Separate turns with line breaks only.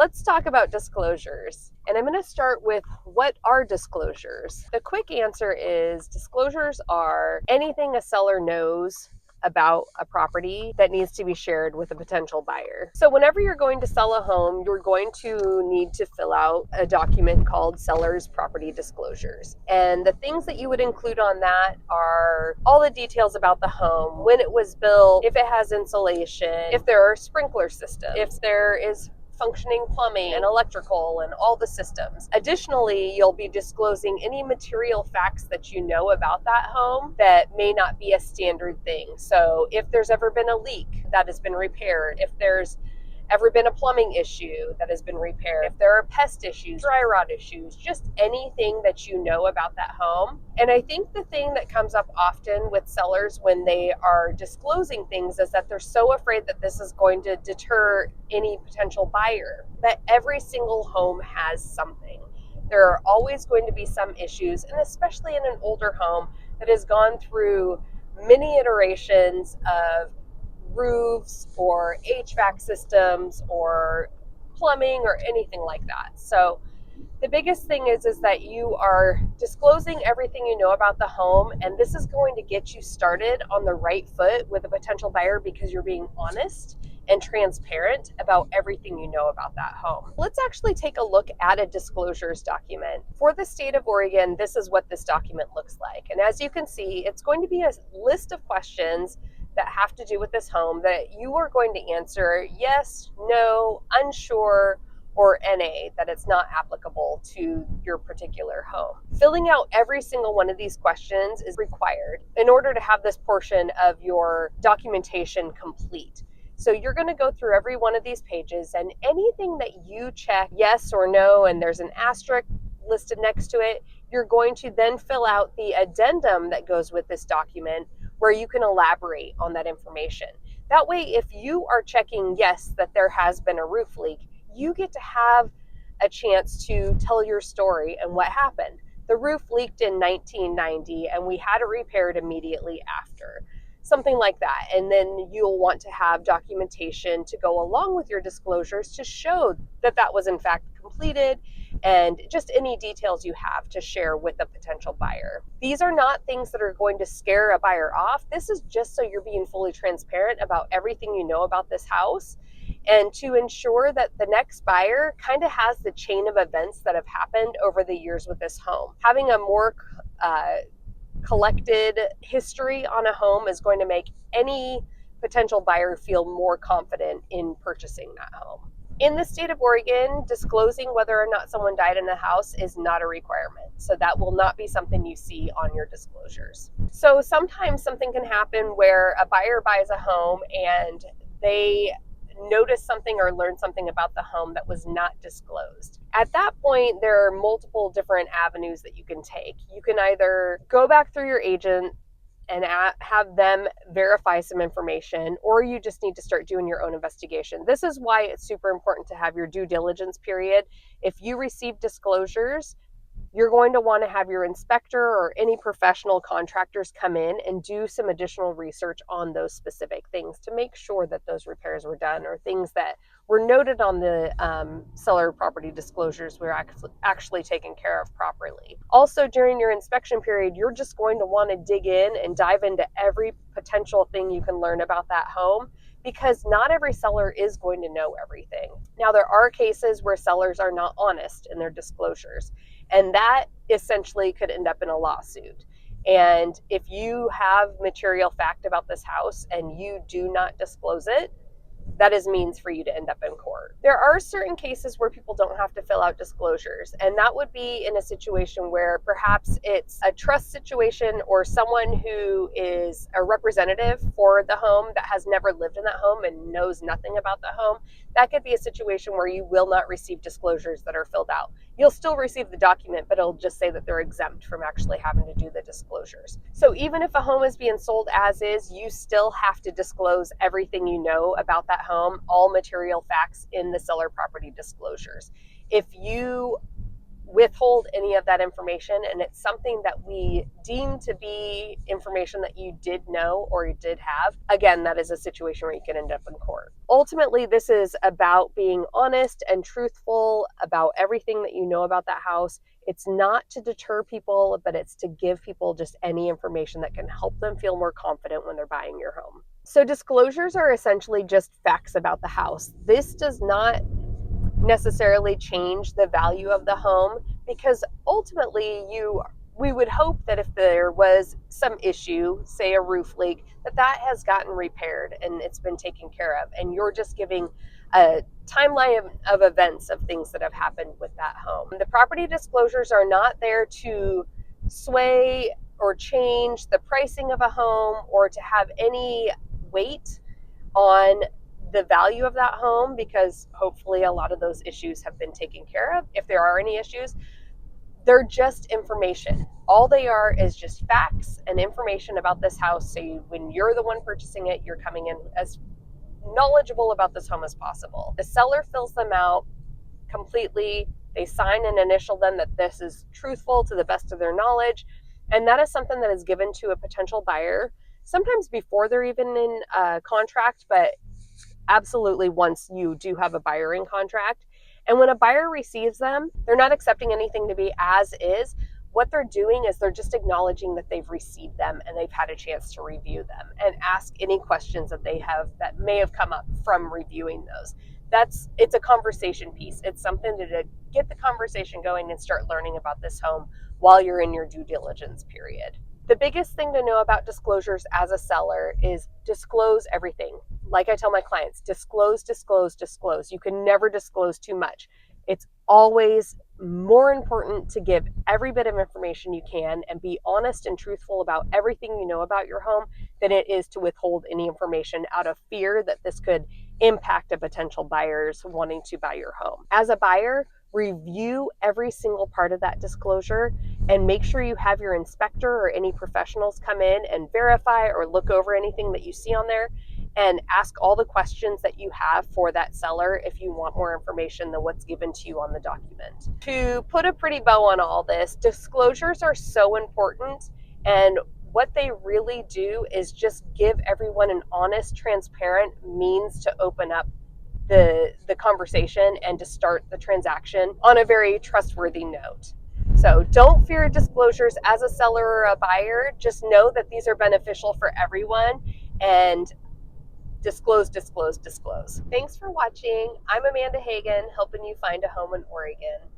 let's talk about disclosures. And I'm going to start with, what are disclosures? The quick answer is disclosures are anything a seller knows about a property that needs to be shared with a potential buyer. So whenever you're going to sell a home, you're going to need to fill out a document called seller's property disclosures. And the things that you would include on that are all the details about the home, when it was built, if it has insulation, if there are sprinkler systems, if there is functioning plumbing and electrical and all the systems. Additionally, you'll be disclosing any material facts that you know about that home that may not be a standard thing. So if there's ever been a leak that has been repaired, if there's ever been a plumbing issue that has been repaired, if there are pest issues, dry rot issues, just anything that you know about that home. And I think the thing that comes up often with sellers when they are disclosing things is that they're so afraid that this is going to deter any potential buyer. But every single home has something. There are always going to be some issues, and especially in an older home that has gone through many iterations of roofs or HVAC systems or plumbing or anything like that. So the biggest thing is that you are disclosing everything you know about the home, and this is going to get you started on the right foot with a potential buyer because you're being honest and transparent about everything you know about that home. Let's actually take a look at a disclosures document. For the state of Oregon, this is what this document looks like. And as you can see, it's going to be a list of questions that have to do with this home that you are going to answer yes, no, unsure, or NA, that it's not applicable to your particular home. Filling out every single one of these questions is required in order to have this portion of your documentation complete. So you're going to go through every one of these pages, and anything that you check yes or no, and there's an asterisk listed next to it, you're going to then fill out the addendum that goes with this document where you can elaborate on that information. That way, if you are checking yes that there has been a roof leak, you get to have a chance to tell your story and what happened. The roof leaked in 1990 and we had it repaired immediately after. Something like that. And then you'll want to have documentation to go along with your disclosures to show that that was in fact completed, and just any details you have to share with a potential buyer. These are not things that are going to scare a buyer off. This is just so you're being fully transparent about everything you know about this house, and to ensure that the next buyer kind of has the chain of events that have happened over the years with this home. Having a more collected history on a home is going to make any potential buyer feel more confident in purchasing that home. In the state of Oregon, disclosing whether or not someone died in the house is not a requirement. So that will not be something you see on your disclosures. So sometimes something can happen where a buyer buys a home and they notice something or learn something about the home that was not disclosed. At that point, there are multiple different avenues that you can take. You can either go back through your agent and have them verify some information, or you just need to start doing your own investigation. This is why it's super important to have your due diligence period. If you receive disclosures, you're going to want to have your inspector or any professional contractors come in and do some additional research on those specific things to make sure that those repairs were done, or things that were noted on the seller property disclosures were actually taken care of properly. Also, during your inspection period, you're just going to want to dig in and dive into every potential thing you can learn about that home, because not every seller is going to know everything. Now, there are cases where sellers are not honest in their disclosures, and that essentially could end up in a lawsuit. And if you have material fact about this house and you do not disclose it, that is means for you to end up in court. There are certain cases where people don't have to fill out disclosures, and that would be in a situation where perhaps it's a trust situation or someone who is a representative for the home that has never lived in that home and knows nothing about the home. That could be a situation where you will not receive disclosures that are filled out. You'll still receive the document, but it'll just say that they're exempt from actually having to do the disclosures. So even if a home is being sold as is, you still have to disclose everything you know about that home, all material facts in the seller property disclosures. If you withhold any of that information and it's something that we deem to be information that you did know or you did have, again, that is a situation where you can end up in court. Ultimately, this is about being honest and truthful about everything that you know about that house. It's not to deter people, but it's to give people just any information that can help them feel more confident when they're buying your home. So disclosures are essentially just facts about the house. This does not necessarily change the value of the home, because ultimately we would hope that if there was some issue, say a roof leak, that has gotten repaired and it's been taken care of, and you're just giving a timeline of events of things that have happened with that home. The property disclosures are not there to sway or change the pricing of a home or to have any weight on the value of that home, because hopefully a lot of those issues have been taken care of. If there are any issues, they're just information. All they are is just facts and information about this house. So when you're the one purchasing it, you're coming in as knowledgeable about this home as possible. The seller fills them out completely. They sign and initial them that this is truthful to the best of their knowledge. And that is something that is given to a potential buyer, sometimes before they're even in a contract, but absolutely once you do have a buyer in contract. And when a buyer receives them, they're not accepting anything to be as is. What they're doing is they're just acknowledging that they've received them and they've had a chance to review them and ask any questions that they have that may have come up from reviewing those. It's a conversation piece. It's something to get the conversation going and start learning about this home while you're in your due diligence period. The biggest thing to know about disclosures as a seller is disclose everything. Like I tell my clients, disclose, disclose, disclose. You can never disclose too much. It's always more important to give every bit of information you can and be honest and truthful about everything you know about your home than it is to withhold any information out of fear that this could impact a potential buyer's wanting to buy your home. As a buyer, review every single part of that disclosure and make sure you have your inspector or any professionals come in and verify or look over anything that you see on there, and ask all the questions that you have for that seller if you want more information than what's given to you on the document. To put a pretty bow on all this, disclosures are so important, and what they really do is just give everyone an honest, transparent means to open up the conversation and to start the transaction on a very trustworthy note. So don't fear disclosures as a seller or a buyer. Just know that these are beneficial for everyone, and disclose, disclose, disclose. Thanks for watching. I'm Amanda Hagan, helping you find a home in Oregon.